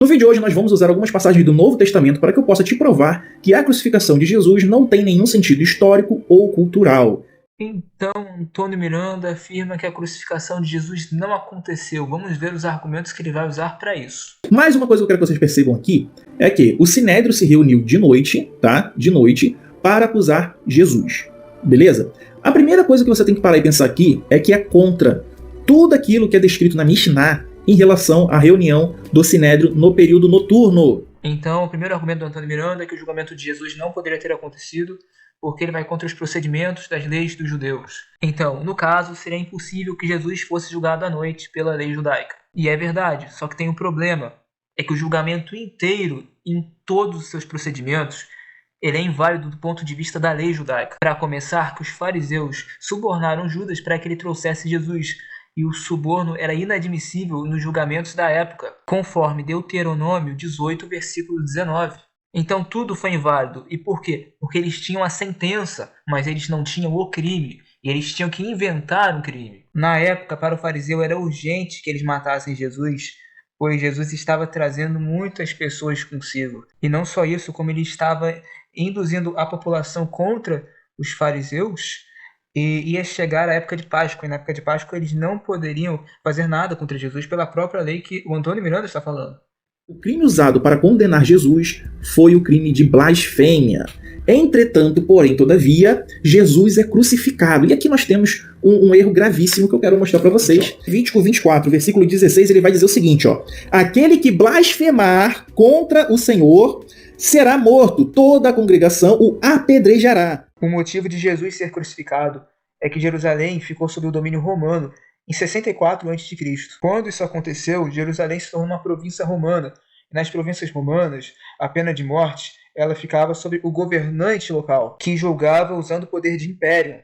No vídeo de hoje nós vamos usar algumas passagens do Novo Testamento para que eu possa te provar que a crucificação de Jesus não tem nenhum sentido histórico ou cultural. Então, Antônio Miranda afirma que a crucificação de Jesus não aconteceu. Vamos ver os argumentos que ele vai usar para isso. Mais uma coisa que eu quero que vocês percebam aqui é que o Sinédrio se reuniu de noite, tá? De noite, para acusar Jesus. Beleza? A primeira coisa que você tem que parar e pensar aqui é que é contra tudo aquilo que é descrito na Mishnah em relação à reunião do Sinédrio no período noturno. Então, o primeiro argumento do Antônio Miranda é que o julgamento de Jesus não poderia ter acontecido porque ele vai contra os procedimentos das leis dos judeus. Então, no caso, seria impossível que Jesus fosse julgado à noite pela lei judaica. E é verdade, só que tem um problema. É que o julgamento inteiro, em todos os seus procedimentos, ele é inválido do ponto de vista da lei judaica. Para começar, que os fariseus subornaram Judas para que ele trouxesse Jesus, e o suborno era inadmissível nos julgamentos da época, conforme Deuteronômio 18, versículo 19. Então tudo foi inválido. E por quê? Porque eles tinham a sentença, mas eles não tinham o crime. E eles tinham que inventar um crime. Na época, para o fariseu, era urgente que eles matassem Jesus, pois Jesus estava trazendo muitas pessoas consigo. E não só isso, como ele estava induzindo a população contra os fariseus, e ia chegar a época de Páscoa. E na época de Páscoa eles não poderiam fazer nada contra Jesus pela própria lei que o Antônio Miranda está falando. O crime usado para condenar Jesus foi o crime de blasfêmia. Entretanto, porém, todavia, Jesus é crucificado. E aqui nós temos um erro gravíssimo que eu quero mostrar para vocês. Levítico 24, versículo 16, ele vai dizer o seguinte, ó: aquele que blasfemar contra o Senhor será morto, toda a congregação o apedrejará. O motivo de Jesus ser crucificado é que Jerusalém ficou sob o domínio romano em 64 a.C. Quando isso aconteceu, Jerusalém se tornou uma província romana. E nas províncias romanas, a pena de morte ela ficava sob o governante local, que julgava usando o poder de império.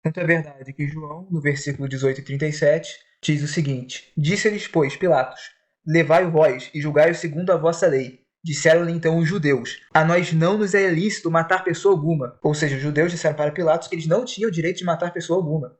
Tanto é verdade que João, no versículo 18 e 37, diz o seguinte: disse-lhes, pois, Pilatos: levai-o vós e julgai-o segundo a vossa lei. Disseram-lhe então os judeus: a nós não nos é lícito matar pessoa alguma. Ou seja, os judeus disseram para Pilatos que eles não tinham o direito de matar pessoa alguma.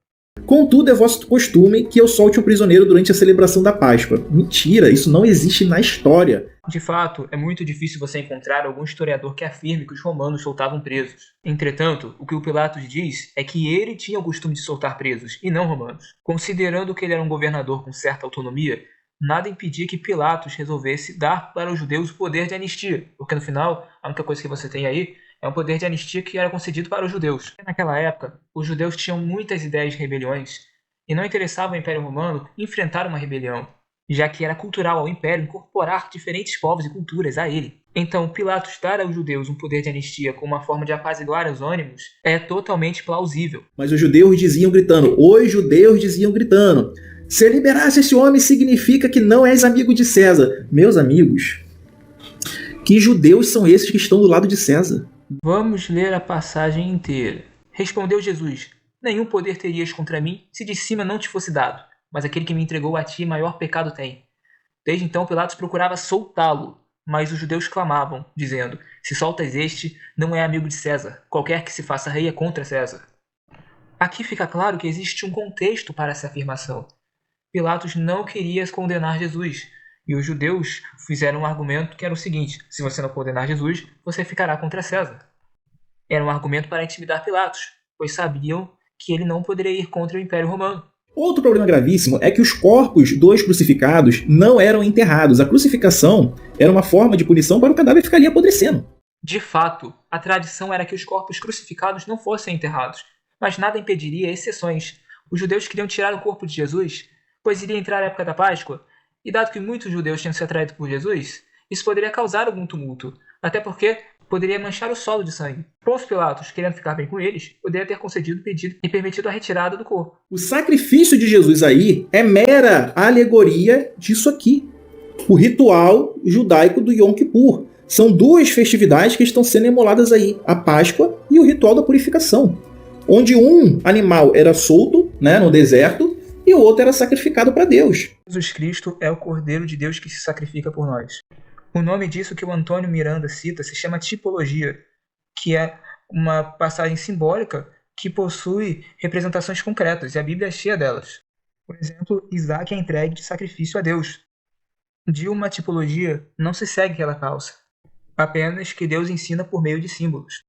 Contudo, é vosso costume que eu solte o prisioneiro durante a celebração da Páscoa. Mentira, isso não existe na história. De fato, é muito difícil você encontrar algum historiador que afirme que os romanos soltavam presos. Entretanto, o que o Pilatos diz é que ele tinha o costume de soltar presos, e não romanos. Considerando que ele era um governador com certa autonomia, nada impedia que Pilatos resolvesse dar para os judeus o poder de anistia, porque no final, a única coisa que você tem aí é um poder de anistia que era concedido para os judeus. Naquela época, os judeus tinham muitas ideias de rebeliões e não interessava ao Império Romano enfrentar uma rebelião, já que era cultural ao Império incorporar diferentes povos e culturas a ele. Então, Pilatos dar aos judeus um poder de anistia como uma forma de apaziguar os ânimos é totalmente plausível. Mas os judeus diziam gritando, se liberasse esse homem significa que não és amigo de César. Meus amigos, que judeus são esses que estão do lado de César? Vamos ler a passagem inteira. Respondeu Jesus: nenhum poder terias contra mim se de cima não te fosse dado, mas aquele que me entregou a ti maior pecado tem. Desde então Pilatos procurava soltá-lo, mas os judeus clamavam, dizendo: se soltas este, não é amigo de César. Qualquer que se faça rei é contra César. Aqui fica claro que existe um contexto para essa afirmação. Pilatos não queria condenar Jesus, e os judeus fizeram um argumento que era o seguinte: se você não condenar Jesus, você ficará contra César. Era um argumento para intimidar Pilatos, pois sabiam que ele não poderia ir contra o Império Romano. Outro problema gravíssimo é que os corpos dos crucificados não eram enterrados. A crucificação era uma forma de punição para o cadáver ficar ali apodrecendo. De fato, a tradição era que os corpos crucificados não fossem enterrados, mas nada impediria exceções. Os judeus queriam tirar o corpo de Jesus, pois iria entrar a época da Páscoa, e dado que muitos judeus tinham sido atraídos por Jesus, isso poderia causar algum tumulto, até porque poderia manchar o solo de sangue. Pôncio Pilatos, querendo ficar bem com eles, poderia ter concedido o pedido e permitido a retirada do corpo. O sacrifício de Jesus aí é mera alegoria disso aqui. O ritual judaico do Yom Kippur. São duas festividades que estão sendo emuladas aí, a Páscoa e o ritual da purificação, onde um animal era solto, no deserto, e o outro era sacrificado para Deus. Jesus Cristo é o Cordeiro de Deus que se sacrifica por nós. O nome disso que o Antônio Miranda cita se chama tipologia, que é uma passagem simbólica que possui representações concretas, e a Bíblia é cheia delas. Por exemplo, Isaac é entregue de sacrifício a Deus. De uma tipologia não se segue que ela calça, apenas que Deus ensina por meio de símbolos.